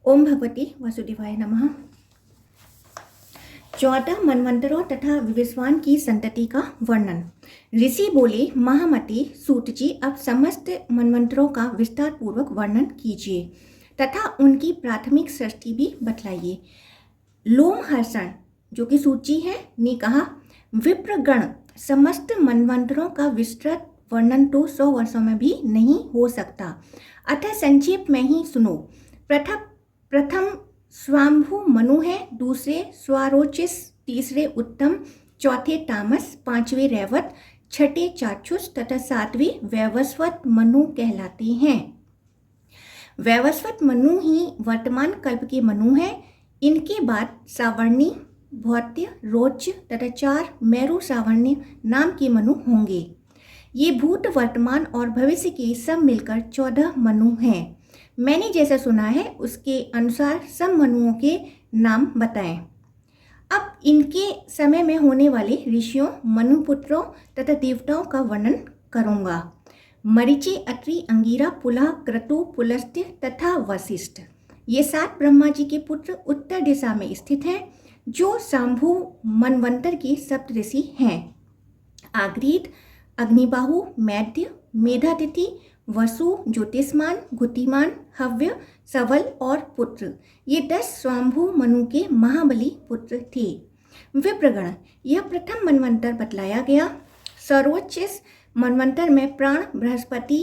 ओम भगवती वासुदेवाय नमः। 14 मनवंतरों तथा विवस्वान की संतति का वर्णन। ऋषि बोले, महामते सूत जी, अब समस्त मनवंतरों का विस्तार पूर्वक वर्णन कीजिए तथा उनकी प्राथमिक सृष्टि भी बतलाइए। लोमहर्षण जो कि सूत जी है ने कहा, विप्रगण, समस्त मनवंतरों का विस्तृत वर्णन तो 100 वर्षों में भी नहीं हो सकता, अतः संक्षेप में ही सुनो। प्रथम स्वाम्भु मनु है, दूसरे स्वारोचिस, तीसरे उत्तम, चौथे तामस, पांचवे रैवत, छठे चाक्षुष तथा सातवें वैवस्वत मनु कहलाते हैं। वैवस्वत मनु ही वर्तमान कल्प के मनु हैं। इनके बाद सावर्णी, भौत्य, रोच तथा 4 मेरु सावर्ण्य नाम के मनु होंगे। ये भूत, वर्तमान और भविष्य के सब मिलकर 14 मनु हैं। मैंने जैसा सुना है उसके अनुसार सब मनुओं के नाम बताएं। अब इनके समय में होने वाले ऋषियों, मनुपुत्रों तथा देवताओं का वर्णन करूंगा। मरीचि, अत्रि, अंगिरा, पुलह, क्रतु, पुलस्त्य तथा वशिष्ठ, ये 7 ब्रह्मा जी के पुत्र उत्तर दिशा में स्थित हैं, जो शांभु मनवंतर के सप्तऋषि हैं। आग्रीत, अग्निबाहु, मैद्य, मेधातिथि, वसु, ज्योतिष्मान, गुतिमान, हव्य, सवल और पुत्र, ये 10 स्वाम्भु मनु के महाबली पुत्र थे। विप्रगण, यह प्रथम मनवंतर बतलाया गया। सर्वोच्च मनवंतर में प्राण, बृहस्पति,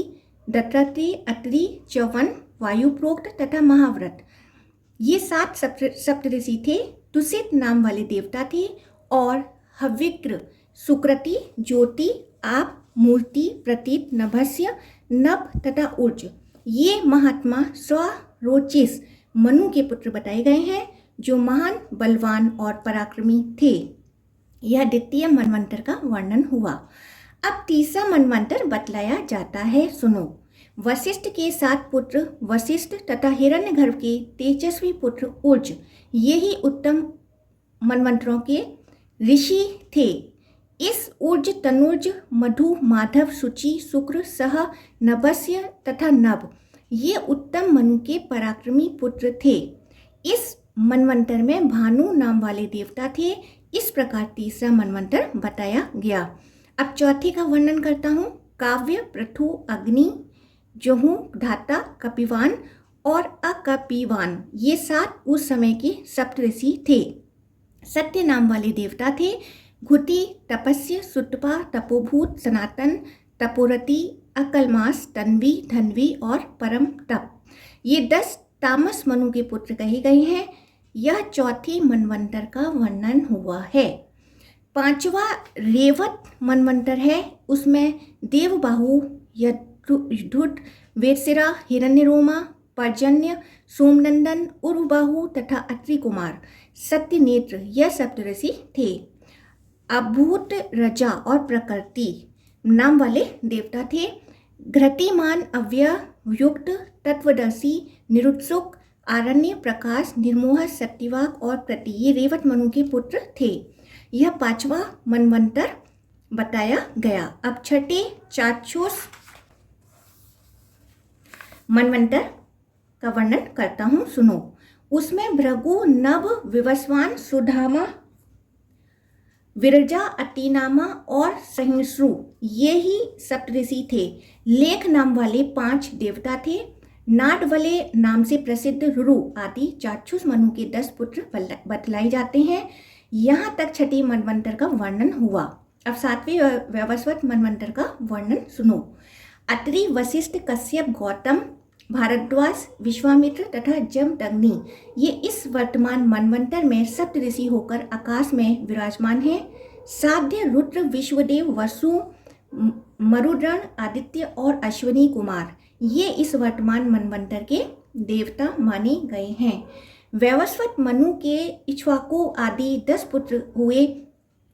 दत्तात्रेय, अत्रि, च्यवन, वायुप्रोक्त तथा महाव्रत, ये 7 सप्तऋषि थे। तुषित नाम वाले देवता थे और हव्यग्र, सुकृति, ज्योति, आप, मूर्ति, प्रतीत, नभस्य, नभ तथा ऊर्ज, ये महात्मा स्वरोचिस मनु के पुत्र बताए गए हैं, जो महान, बलवान और पराक्रमी थे। यह द्वितीय मनवंतर का वर्णन हुआ। अब तीसरा मनवंतर बतलाया जाता है, सुनो। वशिष्ठ के 7 पुत्र वशिष्ठ तथा हिरण्यगर्भ के तेजस्वी पुत्र ऊर्ज, ये ही उत्तम मनवंतरों के ऋषि थे। इस ऊर्ज, तनुर्ज, मधु, माधव, शुचि, शुक्र, सह, नभस्य तथा नभ, ये उत्तम मनु के पराक्रमी पुत्र थे। इस मनवंतर में भानु नाम वाले देवता थे। इस प्रकार तीसरा मनवंतर बताया गया। अब चौथे का वर्णन करता हूँ। काव्य, पृथु, अग्नि, जहु, धाता, कपिवान और अकपिवान, ये 7 उस समय के सप्तऋषि थे। सत्य नाम वाले देवता थे। घुति, तपस्य, सुतपा, तपोभूत, सनातन, तपोरति, अकलमास, तन्वी, धन्वी और परम तप, ये 10 तामस मनु के पुत्र कहे गए हैं। यह चौथे मनवंतर का वर्णन हुआ है। 5वां रेवत मनवंतर है। उसमें देवबाहु, यद्धुत, वेदशिरा, हिरण्यरोमा, पर्जन्य, सोमनंदन, उर्वबाहु तथा अत्रि कुमार, सत्यनेत्र, यह सप्तऋषि थे। अभूत, रजा और प्रकृति नाम वाले देवता थे। घृतिमान, अव्ययुक्त, तत्वदर्शी, निरुत्सुक, आरण्य, प्रकाश, निर्मोह, सत्यवाक और प्रति, ये रेवत मनु के पुत्र थे। यह 5वां मनवंतर बताया गया। अब छठे चाक्षुष मनवंतर का वर्णन करता हूँ, सुनो। उसमें भृगु, नभ, विवस्वान, सुधामा, विरजा, अतिनामा और सहिष्णु, ये ही सप्तऋषि थे। लेख नाम वाले 5 देवता थे। नाटवले नाम से प्रसिद्ध रुरु आदि चाक्षुष मनु के 10 पुत्र बतलाए जाते हैं। यहाँ तक छठे मनवंतर का वर्णन हुआ। अब 7वें वैवस्वत मनवंतर का वर्णन सुनो। अत्रि, वशिष्ठ, कश्यप, गौतम, भारद्वाज, विश्वामित्र तथा जमदग्नि, ये इस वर्तमान मनवंतर में सप्तऋषि होकर आकाश में विराजमान हैं। साध्य, रुद्र, विश्वदेव, वसु, मरुद्गण, आदित्य और अश्विनी कुमार, ये इस वर्तमान मनवंतर के देवता माने गए हैं। वैवस्वत मनु के इक्ष्वाकु आदि 10 पुत्र हुए।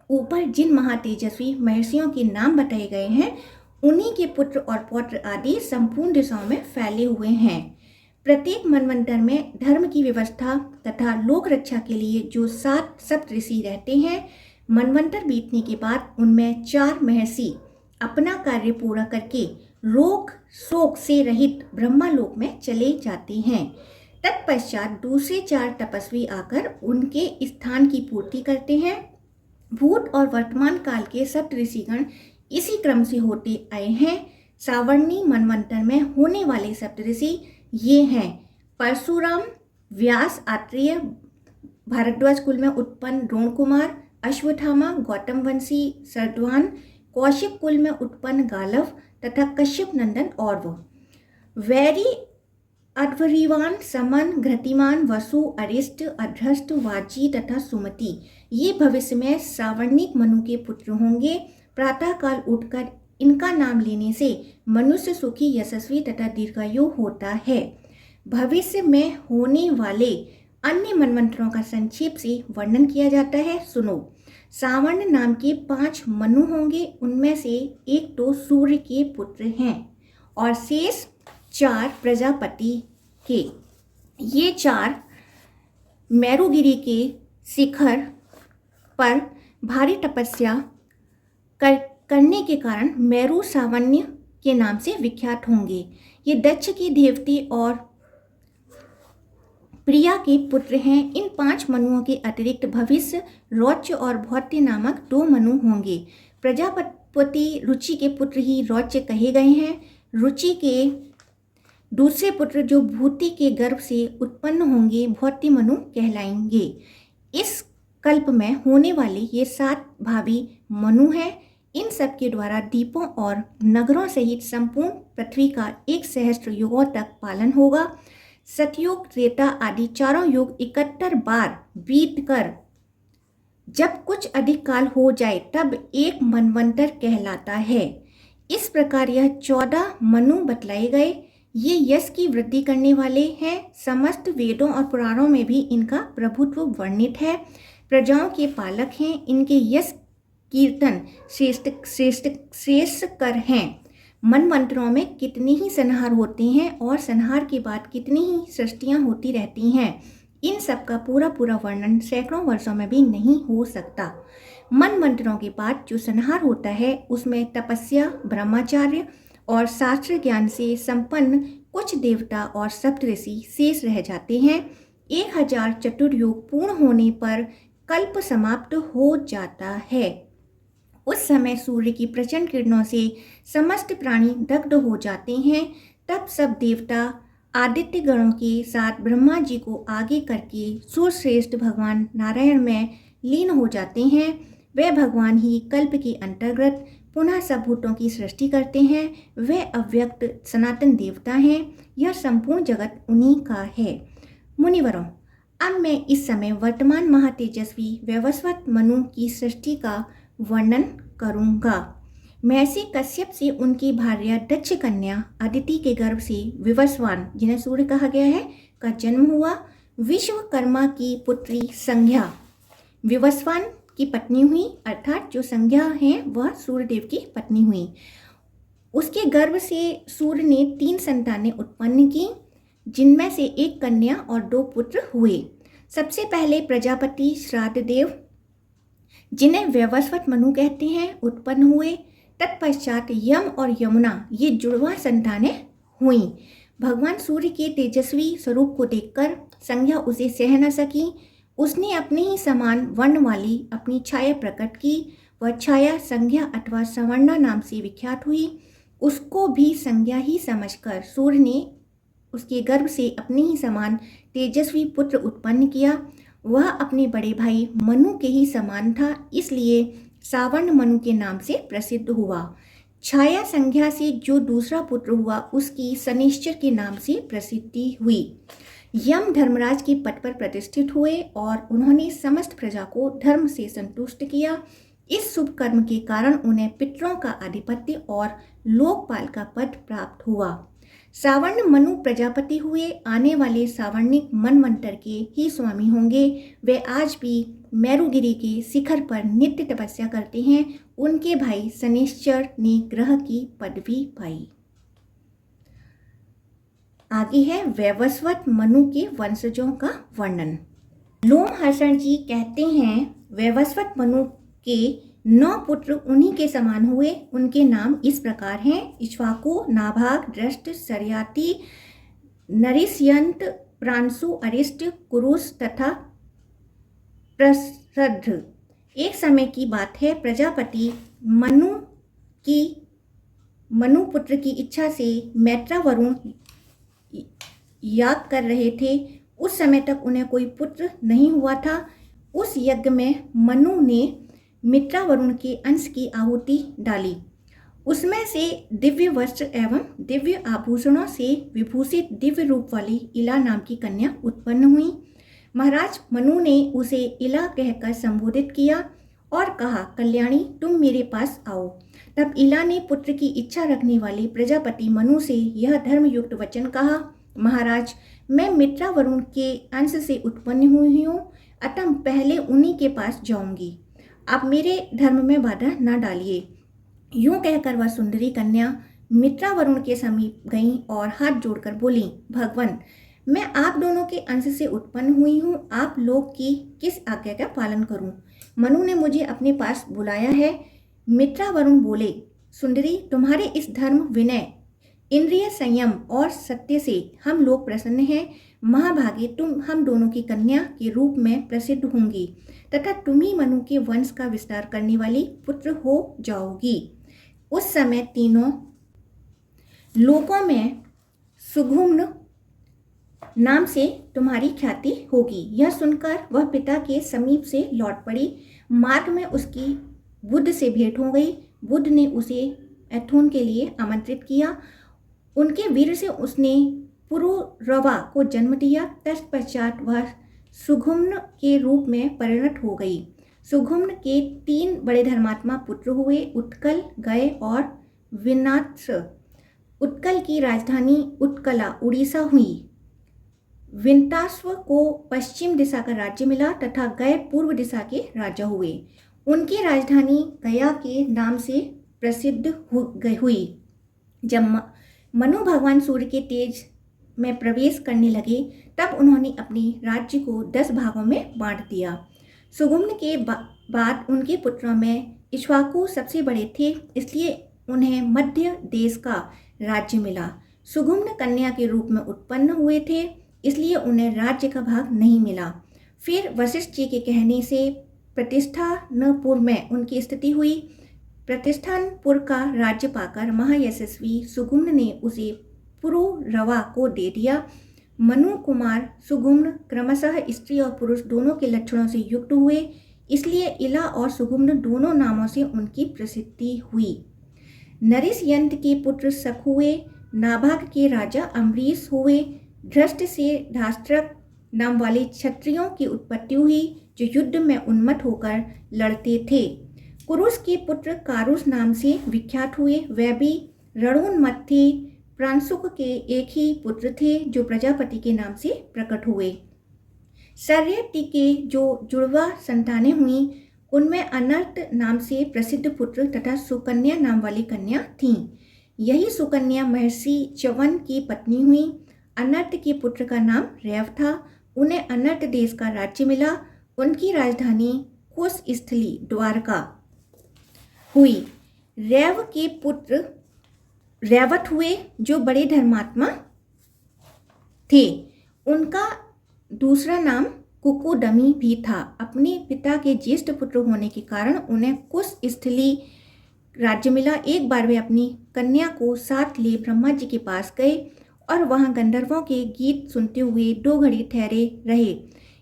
ऊपर जिन महातेजस्वी महर्षियों के नाम बताए गए हैं, उन्हीं के पुत्र और पौत्र आदि संपूर्ण दिशाओं में फैले हुए हैं। प्रत्येक मनवंतर में धर्म की व्यवस्था तथा लोक रक्षा के लिए जो 7 सप्तऋषि रहते हैं, मनवंतर बीतने के बाद उनमें 4 महर्षि अपना कार्य पूरा करके रोग शोक से रहित ब्रह्मालोक में चले जाते हैं। तत्पश्चात दूसरे 4 तपस्वी आकर उनके स्थान की पूर्ति करते हैं। भूत और वर्तमान काल के सप्त ऋषिगण इसी क्रम से होते आए हैं। सावर्णी मनवंतर में होने वाले सप्तऋषि ये हैं: परशुराम, व्यास, आत्रेय, भारद्वाज कुल में उत्पन्न द्रोण कुमार, अश्वत्थामा, गौतम वंशी सरद्वान, कौशिक कुल में उत्पन्न गालव तथा कश्यप नंदन औरव। वैरी, अध्वर्युवान, समन, घृतिमान, वसु, अरिष्ट, अध्रष्ट, वाची तथा सुमति ये भविष्य में सावर्णिक मनु के पुत्र होंगे। प्रातःकाल उठकर इनका नाम लेने से मनुष्य सुखी, यशस्वी तथा दीर्घायु होता है। भविष्य में होने वाले अन्य मनवंतरों का संक्षेप से वर्णन किया जाता है, सुनो। सावर्ण नाम के 5 मनु होंगे, उनमें से एक तो सूर्य के पुत्र हैं और शेष 4 प्रजापति के। ये 4 मेरुगिरी के शिखर पर भारी तपस्या करने के कारण मेरु सावण्य के नाम से विख्यात होंगे। ये दक्ष के देवते और प्रिया के पुत्र हैं। इन 5 मनुओं के अतिरिक्त भविष्य रौच्य और भौत्य नामक 2 मनु होंगे। प्रजापति रुचि के पुत्र ही रौच्य कहे गए हैं। रुचि के दूसरे पुत्र जो भूति के गर्भ से उत्पन्न होंगे भौत्य मनु कहलाएंगे। इस कल्प में होने वाले ये 7 भावी मनु हैं। इन सब के द्वारा द्वीपों और नगरों सहित संपूर्ण पृथ्वी का 1 सहस्त्र युगों तक पालन होगा। सतयुग, त्रेता आदि चारों युग 71 बार बीत कर जब कुछ अधिक काल हो जाए तब एक मनवंतर कहलाता है। इस प्रकार यह 14 मनु बतलाए गए। ये यश की वृद्धि करने वाले हैं। समस्त वेदों और पुराणों में भी इनका प्रभुत्व वर्णित है। प्रजाओं के पालक हैं। इनके यश कीर्तन श्रेष्ठ कर हैं। मनवंतरों में कितने ही संहार होते हैं और संहार के बाद कितनी ही सृष्टियाँ होती रहती हैं। इन सब का पूरा वर्णन सैकड़ों वर्षों में भी नहीं हो सकता। मनवंतरों के बाद जो संहार होता है उसमें तपस्या, ब्रह्मचार्य और शास्त्र ज्ञान से संपन्न कुछ देवता और सप्तऋषि शेष रह जाते हैं। 1000 चतुर्युग पूर्ण होने पर कल्प समाप्त हो जाता है। उस समय सूर्य की प्रचंड किरणों से समस्त प्राणी दग्ध हो जाते हैं। तब सब देवता आदित्य गणों के साथ ब्रह्मा जी को आगे करके सुरश्रेष्ठ भगवान नारायण में लीन हो जाते हैं। वे भगवान ही कल्प के अंतर्गत पुनः सब भूतों की सृष्टि करते हैं। वे अव्यक्त सनातन देवता हैं। यह संपूर्ण जगत उन्हीं का है। मुनिवरों, अब मैं इस समय वर्तमान महातेजस्वी वैवस्वत मनु की सृष्टि का वर्णन करूंगा। महर्षि कश्यप से उनकी भार्या दक्ष कन्या अदिति के गर्भ से विवस्वान, जिन्हें सूर्य कहा गया है, का जन्म हुआ। विश्वकर्मा की पुत्री संज्ञा विवस्वान की पत्नी हुई, अर्थात जो संज्ञा है वह सूर्यदेव की पत्नी हुई। उसके गर्भ से सूर्य ने 3 संतानें उत्पन्न की, जिनमें से 1 कन्या और 2 पुत्र हुए। सबसे पहले प्रजापति श्राद्धदेव, जिन्हें वैवस्वत मनु कहते हैं, उत्पन्न हुए। तत्पश्चात यम और यमुना ये जुड़वा संतानें हुईं। भगवान सूर्य के तेजस्वी स्वरूप को देखकर संज्ञा उसे सह न सकी। उसने अपने ही समान वर्ण वाली अपनी छाया प्रकट की। वह छाया संज्ञा अथवा सवर्णा नाम से विख्यात हुई। उसको भी संज्ञा ही समझकर सूर्य ने उसके गर्भ से अपने ही समान तेजस्वी पुत्र उत्पन्न किया। वह अपने बड़े भाई मनु के ही समान था, इसलिए सावर्ण मनु के नाम से प्रसिद्ध हुआ। छाया संज्ञा से जो दूसरा पुत्र हुआ उसकी शनिश्चर के नाम से प्रसिद्धि हुई। यम धर्मराज के पद पर प्रतिष्ठित हुए और उन्होंने समस्त प्रजा को धर्म से संतुष्ट किया। इस शुभ कर्म के कारण उन्हें पितरों का आधिपत्य और लोकपाल का पद प्राप्त हुआ। सावर्ण मनु प्रजापति हुए। आने वाले सावर्णिक मनवंतर के ही स्वामी होंगे। वे आज भी मेरुगिरी के शिखर पर नित्य तपस्या करते हैं। उनके भाई शनिश्चर ने ग्रह की पदवी पाई। आगे है वैवस्वत मनु के वंशजों का वर्णन। लोमहर्षण जी कहते हैं वैवस्वत मनु के 9 पुत्र उन्हीं के समान हुए। उनके नाम इस प्रकार हैं: इक्ष्वाकु, नाभाग, दृष्ट, सरयाति, नरिष्यंत, प्रांशु, अरिष्ट, कुरुस तथा प्रसृद्ध। एक समय की बात है, प्रजापति मनु पुत्र की इच्छा से मैत्रा वरुण याग कर रहे थे। उस समय तक उन्हें कोई पुत्र नहीं हुआ था। उस यज्ञ में मनु ने मित्रा वरुण के अंश की आहुति डाली। उसमें से दिव्य वस्त्र एवं दिव्य आभूषणों से विभूषित दिव्य रूप वाली इला नाम की कन्या उत्पन्न हुई। महाराज मनु ने उसे इला कहकर संबोधित किया और कहा, कल्याणी तुम मेरे पास आओ। तब इला ने पुत्र की इच्छा रखने वाले प्रजापति मनु से यह धर्मयुक्त वचन कहा, महाराज मैं मित्रा वरुण के अंश से उत्पन्न हुई हूँ, अतः पहले उन्हीं के पास जाऊंगी। आप मेरे धर्म में बाधा न डालिए। यूं कहकर वह सुंदरी कन्या मित्रा वरुण के समीप गई और हाथ जोड़कर बोली, भगवान मैं आप दोनों के अंश से उत्पन्न हुई हूँ, आप लोग की किस आज्ञा का पालन करूँ? मनु ने मुझे अपने पास बुलाया है। मित्रा वरुण बोले, सुंदरी तुम्हारे इस धर्म, विनय, इंद्रिय संयम और सत्य से हम लोग प्रसन्न हैं। महाभागे तुम हम दोनों की कन्या के रूप में प्रसिद्ध होंगी तथा तुम ही मनु के वंश का विस्तार करने वाली पुत्र हो जाओगी। उस समय तीनों लोकों में सुगुम्न नाम से तुम्हारी ख्याति होगी। यह सुनकर वह पिता के समीप से लौट पड़ी। मार्ग में उसकी बुद्ध से भेंट हो गई। बुद्ध ने उसे एथोन के लिए आमंत्रित किया। उनके वीर से उसने पुरुरवा को जन्म दिया। तत्पश्चात वह सुगुम्न के रूप में परिणत हो गई। सुगुम्न के 3 बड़े धर्मात्मा पुत्र हुए, उत्कल, गय और विनाश। उत्कल की राजधानी उत्कला उड़ीसा हुई। विंतास्व को पश्चिम दिशा का राज्य मिला तथा गय पूर्व दिशा के राजा हुए। उनकी राजधानी गया के नाम से प्रसिद्ध हुई। जब मनु भगवान सूर्य के तेज में प्रवेश करने लगे तब उन्होंने अपने राज्य को 10 भागों में बांट दिया। सुगुम्न के बाद उनके पुत्रों में इक्ष्वाकु सबसे बड़े थे, इसलिए उन्हें मध्य देश का राज्य मिला। सुगुम्न कन्या के रूप में उत्पन्न हुए थे, इसलिए उन्हें राज्य का भाग नहीं मिला। फिर वशिष्ठ जी के कहने से प्रतिष्ठानपुर में उनकी स्थिति हुई। प्रतिष्ठानपुर का राज्य पाकर महायशस्वी सुगुम्न ने उसे पुरुरवा को दे दिया। मनु कुमार सुगुम्न क्रमशः स्त्री और पुरुष दोनों के लक्षणों से युक्त हुए, इसलिए इला और सुगुम्न दोनों नामों से उनकी प्रसिद्धि हुई। नरेश यंत्र के पुत्र शक हुए। नाभाग के राजा अम्बरीश हुए। धृष्ट से धाष्ट्रक नाम वाले क्षत्रियों की उत्पत्ति हुई जो युद्ध में उन्मत्त होकर लड़ते थे। कुरुस के पुत्र कारुस नाम से विख्यात हुए। वे भी रणोन्मत्त थे। प्रांशुक के एक ही पुत्र थे जो प्रजापति के नाम से प्रकट हुए। शर्यटी के जो जुड़वा संतानें हुई उनमें अनर्त नाम से प्रसिद्ध पुत्र तथा सुकन्या नाम वाली कन्या थीं। यही सुकन्या महर्षि च्यवन की पत्नी हुई। अनर्त के पुत्र का नाम रैव था। उन्हें अनर्त देश का राज्य मिला। उनकी राजधानी कुशस्थली द्वारका हुई। रैव के पुत्र रैवत हुए जो बड़े धर्मात्मा थे। उनका दूसरा नाम कुकुडमी भी था। अपने पिता के ज्येष्ठ पुत्र होने के कारण उन्हें कुशस्थली राज्य मिला। एक बार वे अपनी कन्या को साथ ले ब्रह्मा जी के पास गए और वहां गंधर्वों के गीत सुनते हुए 2 घड़ी ठहरे रहे।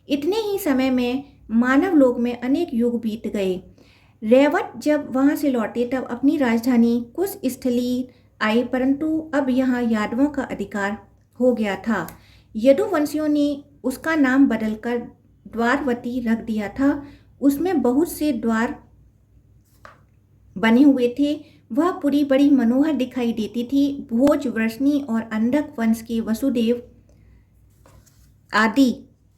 इतने ही समय में मानव लोक में अनेक युग बीत गए। रैवत जब वहां से लौटे तब अपनी राजधानी कुशस्थली आए, परंतु अब यहाँ यादवों का अधिकार हो गया था। यदुवंशियों ने उसका नाम बदलकर द्वारवती रख दिया था। उसमें बहुत से द्वार बने हुए थे। वह पुरी बड़ी मनोहर दिखाई देती थी। भोज, वृष्णि और अंधक वंश के वसुदेव आदि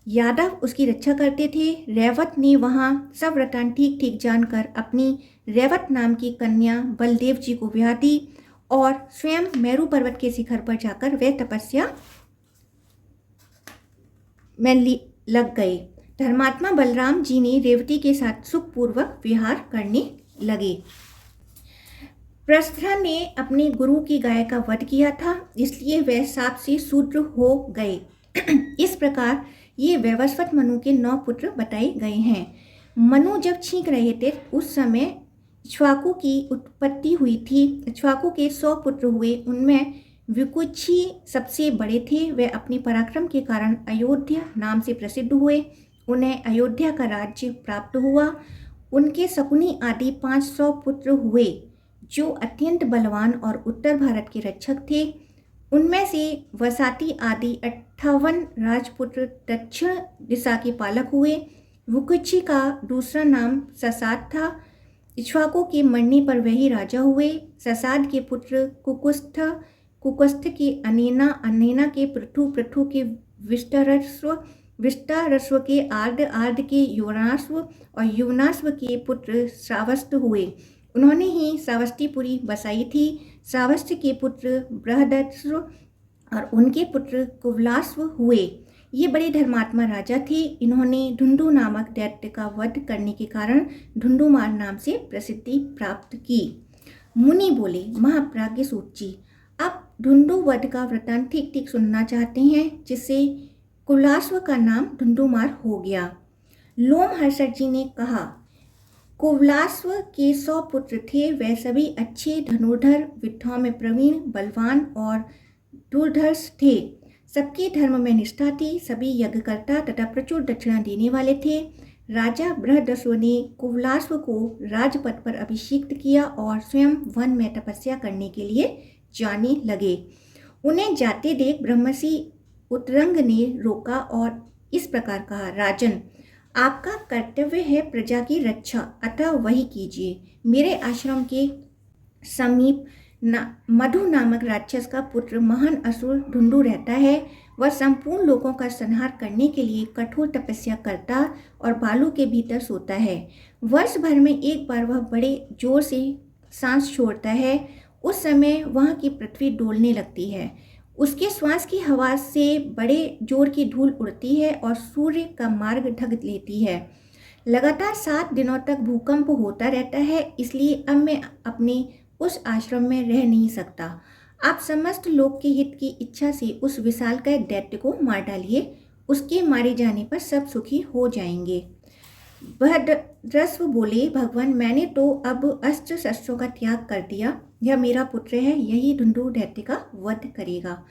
यादव उसकी रक्षा करते थे। रैवत ने वहाँ सब वृतांत ठीक ठीक जानकर अपनी रैवत नाम की कन्या बलदेव जी को ब्याह दी और स्वयं मेरू पर्वत के शिखर पर जाकर वे तपस्या में लग गए। धर्मात्मा बलराम जी ने रेवती के साथ सुखपूर्वक विहार करने लगे। प्रस्था ने अपने गुरु की गाय का वध किया था, इसलिए वह साप से शूद्र हो गए। इस प्रकार ये वैवस्वत मनु के 9 पुत्र बताए गए हैं। मनु जब छींक रहे थे उस समय इक्ष्वाकु की उत्पत्ति हुई थी। इक्ष्वाकु के 100 पुत्र हुए, उनमें विकुक्षी सबसे बड़े थे। वे अपने पराक्रम के कारण अयोध्या नाम से प्रसिद्ध हुए। उन्हें अयोध्या का राज्य प्राप्त हुआ। उनके शकुनी आदि 500 पुत्र हुए जो अत्यंत बलवान और उत्तर भारत के रक्षक थे। उनमें से वसाती आदि 58 राजपुत्र दक्षिण दिशा के पालक हुए। विकुक्षी का दूसरा नाम ससाद था। इक्ष्वाकु के मरने पर वही राजा हुए। ससाद के पुत्र कुकुस्थ, कुकुस्थ के अनेना, अनेना के पृथु, पृथु के विष्टारस्व, विष्टारस्व के आर्द, आर्द के युवनाश्व और युवनाश्व के पुत्र श्रावस्त हुए। उन्होंने ही श्रावस्तीपुरी बसाई थी। श्रावस्त के पुत्र बृहदस्व और उनके पुत्र कुवलाश्व हुए। ये बड़े धर्मात्मा राजा थे। इन्होंने ढुंडु नामक दैत्य का वध करने के कारण ढुंडुमार नाम से प्रसिद्धि प्राप्त की। मुनि बोले, महाप्राज्ञ सूत जी, आप ढुंडु वध का वृतांत ठीक ठीक सुनना चाहते हैं, जिससे कुवलाश्व का नाम ढुंडुमार हो गया। लोमहर्षक जी ने कहा, कुवलाश्व के 100 पुत्र थे। वे सभी अच्छे धनुर्धर, विद्याओं में प्रवीण, बलवान और दुर्धर्ष थे। सबके धर्म में निष्ठा थी। सभी यज्ञकर्ता तथा प्रचुर दक्षिणा देने वाले थे। राजा बृहदस्व ने कुवलाश्व को राजपद पर अभिषिक्त किया और स्वयं वन में तपस्या करने के लिए जाने लगे। उन्हें जाते देख ब्रह्मर्षि उत्तरंग ने रोका और इस प्रकार कहा, राजन, आपका कर्तव्य है प्रजा की रक्षा, अतः वही कीजिए। मेरे आश्रम के समीप मधु नामक राक्षस का पुत्र महान असुर ढुंडु रहता है। वह संपूर्ण लोगों का संहार करने के लिए कठोर तपस्या करता और बालू के भीतर सोता है। वर्ष भर में एक बार वह बड़े जोर से सांस छोड़ता है। उस समय वहाँ की पृथ्वी डोलने लगती है। उसके श्वास की हवा से बड़े जोर की धूल उड़ती है और सूर्य का मार्ग ढक लेती है। लगातार 7 दिनों तक भूकंप होता रहता है। इसलिए अब मैं अपने उस आश्रम में रह नहीं सकता। आप समस्त लोक के हित की इच्छा से उस विशालकाय दैत्य को मार डालिए। उसके मारे जाने पर सब सुखी हो जाएंगे। बृहदस्व बोले, भगवान, मैंने तो अब अस्त्र शस्त्रों का त्याग कर दिया। यह मेरा पुत्र है, यही ढुंडु दैत्य का वध करेगा।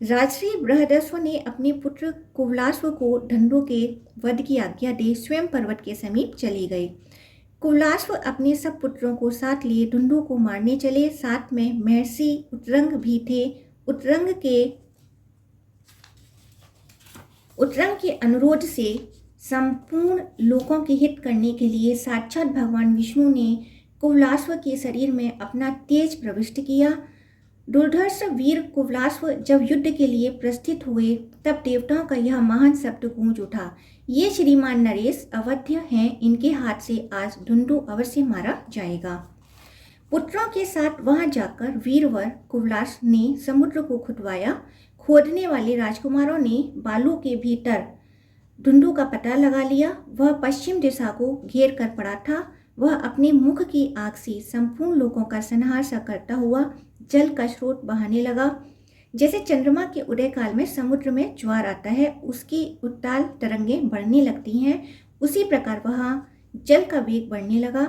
राजश्री बृहदस्व ने अपने पुत्र कुवलाश्व को ढुंडु के वध की आज्ञा दे स्वयं पर्वत के समीप चले गए। कुवलाश्व अपने सब पुत्रों को साथ लिए ढुंडु को मारने चले। साथ में महर्षि उत्तरंग भी थे। उत्तरंग के अनुरोध से संपूर्ण लोगों के हित करने के लिए साक्षात भगवान विष्णु ने कुवलाश्व के शरीर में अपना तेज प्रविष्ट किया। दुर्धर्ष वीर कुवलाश्व जब युद्ध के लिए प्रस्थित हुए तब देवताओं का यह महान शब्द गूंज उठा, ये श्रीमान नरेश अवध्य हैं, इनके हाथ से आज ढुंडु अवश्य मारा जाएगा। पुत्रों के साथ वहां जाकर वीरवर कुवलाश ने समुद्र को खुदवाया। खोदने वाले राजकुमारों ने बालू के भीतर ढुंडु का पता लगा लिया। वह पश्चिम दिशा को घेर कर पड़ा था। वह अपने मुख की आग से संपूर्ण लोगों का संहार सा करता हुआ जल का स्रोत बहाने लगा। जैसे चंद्रमा के उदय काल में समुद्र में ज्वार आता है, उसकी उत्ताल तरंगें बढ़ने लगती हैं, उसी प्रकार वहाँ जल का वेग बढ़ने लगा।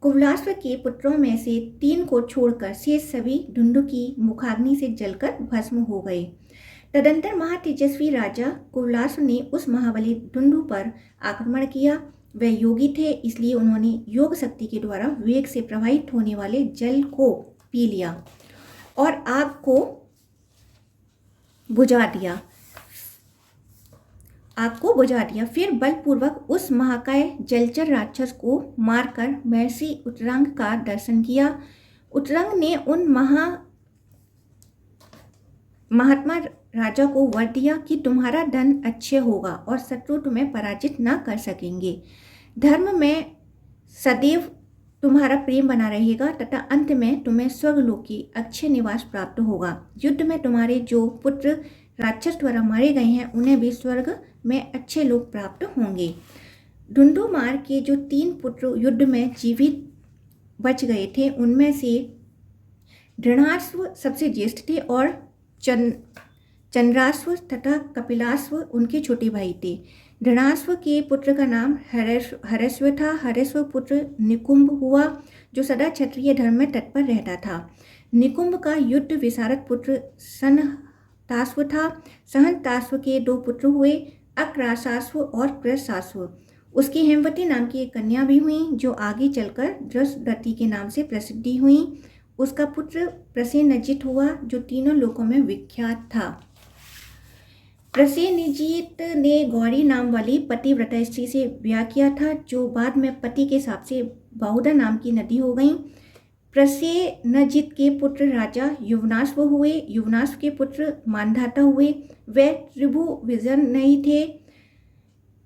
कुवलाश्व के पुत्रों में से 3 को छोड़कर शेष सभी ढुंडु की मुखाग्नि से जलकर भस्म हो गए। तदंतर महातेजस्वी राजा कुवलाश्व ने उस महाबली ढुंडु पर आक्रमण किया। वे योगी थे, इसलिए उन्होंने योग शक्ति के द्वारा वेग से प्रवाहित होने वाले जल को पी लिया और आग को बुझा दिया। फिर बलपूर्वक उस महाकाय जलचर राक्षस को मारकर महर्षि उत्तरांग का दर्शन किया। उत्तरांग ने उन महात्मा राजा को वर दिया कि तुम्हारा धन अच्छे होगा और शत्रु तुम्हें पराजित न कर सकेंगे। धर्म में सदैव तुम्हारा प्रेम बना रहेगा तथा अंत में तुम्हें स्वर्गलोक की अक्षय निवास प्राप्त होगा। युद्ध में तुम्हारे जो पुत्र राक्षस द्वारा मारे गए हैं उन्हें भी स्वर्ग में अच्छे लोग प्राप्त होंगे। ढुंडुमार के जो 3 पुत्र युद्ध में जीवित बच गए थे उनमें से दृढ़ाश्व सबसे ज्येष्ठ थे और चंद्राश्व तथा कपिलाश्व उनके छोटे भाई थे। धृणाश्व के पुत्र का नाम हरेश्व था। हरेश्व पुत्र निकुंभ हुआ, जो सदा क्षत्रिय धर्म में तत्पर रहता था। निकुंभ का युद्ध विशारद पुत्र सहनताश्व था। सहनताश्व के 2 पुत्र हुए, अक्रासाश्व और कृशाश्व। उसकी हेमवती नाम की एक कन्या भी हुई, जो आगे चलकर दृष्टद्युति के नाम से प्रसिद्धि हुई। उसका पुत्र प्रसेनजित हुआ, जो तीनों लोकों में विख्यात था। प्रसेनजित ने गौरी नाम वाली पतिव्रता स्त्री से ब्याह किया था, जो बाद में पति के शाप से बहुधा नाम की नदी हो गई। प्रसेनजित के पुत्र राजा युवनाश्व हुए। युवनाश्व के पुत्र मानधाता हुए। वे त्रिभुविजन नहीं थे।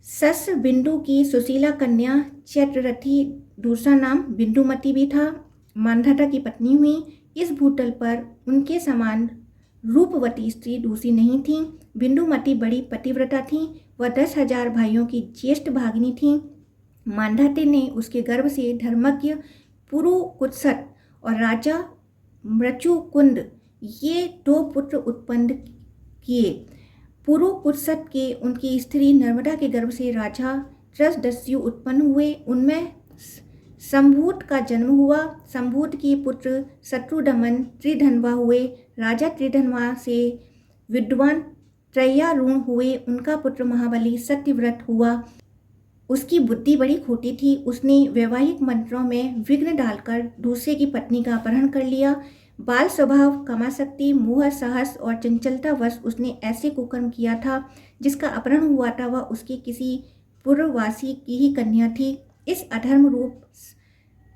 सस बिंदु की सुशीला कन्या चैत्ररथी, दूसरा नाम बिंदुमती भी था, मानधाता की पत्नी हुई। इस भूतल पर उनके समान रूपवती स्त्री दूसरी नहीं थी। बिंदुमती बड़ी पतिव्रता थी। वह 10,000 भाइयों की ज्येष्ठ भागिनी थी। मानधाते ने उसके गर्भ से धर्मज्ञ पुरुकुत्सत और राजा मृचुकुंद ये 2 पुत्र उत्पन्न किए। पुरुकुत्सत के उनकी स्त्री नर्मदा के गर्भ से राजा त्रसदस्यु उत्पन्न हुए। उनमें संभूत का जन्म हुआ। संभूत के पुत्र शत्रुदमन त्रिधनवा हुए। राजा त्रिधनवा से विद्वान त्रय्यारूण हुए। उनका पुत्र महाबली सत्यव्रत हुआ। उसकी बुद्धि बड़ी खोटी थी। उसने वैवाहिक मंत्रों में विघ्न डालकर दूसरे की पत्नी का अपहरण कर लिया। बाल स्वभाव, कामासक्ति, मोह, साहस और चंचलतावश उसने ऐसे कुकर्म किया था। जिसका अपहरण हुआ था वह उसके किसी पूर्ववासी की ही कन्या थी। इस अधर्म रूप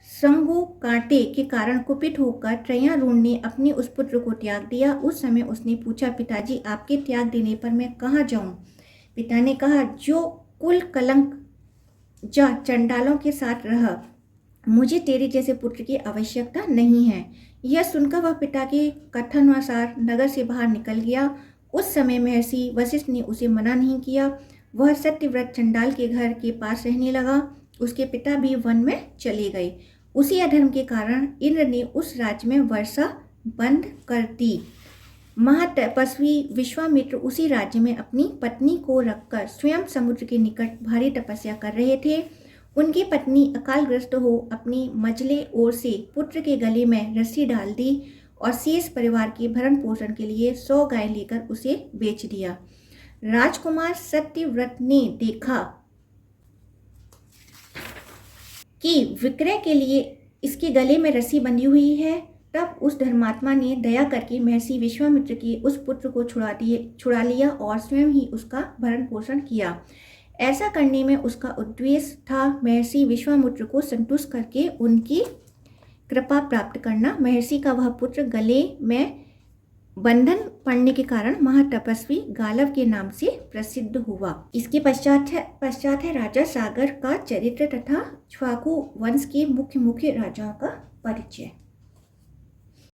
संगो कांटे के कारण कुपित होकर त्रय्यारूण ने अपने उस पुत्र को त्याग दिया। उस समय उसने पूछा, पिताजी, आपके त्याग देने पर मैं कहाँ जाऊँ? पिता ने कहा, जो कुल कलंक जा चंडालों के साथ रह। मुझे तेरे जैसे पुत्र की आवश्यकता नहीं है। यह सुनकर वह पिता के कथनानुसार नगर से बाहर निकल गया। उस समय महर्षि वशिष्ठ ने उसे मना नहीं किया। वह सत्यव्रत चंडाल के घर के पास रहने लगा। उसके पिता भी वन में चले गए। उसी अधर्म के कारण इंद्र ने उस राज्य में वर्षा बंद कर दी। महातपस्वी विश्वामित्र उसी राज्य में अपनी पत्नी को रखकर स्वयं समुद्र के निकट भारी तपस्या कर रहे थे। उनकी पत्नी अकालग्रस्त हो अपनी मझले ओर से पुत्र के गले में रस्सी डाल दी और शेष परिवार के भरण पोषण के लिए 100 गाय लेकर उसे बेच दिया। राजकुमार सत्यव्रत ने देखा कि विक्रय के लिए इसके गले में रस्सी बंधी हुई है। तब उस धर्मात्मा ने दया करके महर्षि विश्वामित्र के उस पुत्र को छुड़ा लिया और स्वयं ही उसका भरण पोषण किया। ऐसा करने में उसका उद्देश्य था महर्षि विश्वामित्र को संतुष्ट करके उनकी कृपा प्राप्त करना। महर्षि का वह पुत्र गले में बंधन पड़ने के कारण महातपस्वी गालव के नाम से प्रसिद्ध हुआ। इसके पश्चात है राजा सागर का चरित्र तथा इक्ष्वाकु वंश के मुख्य राजाओं का परिचय।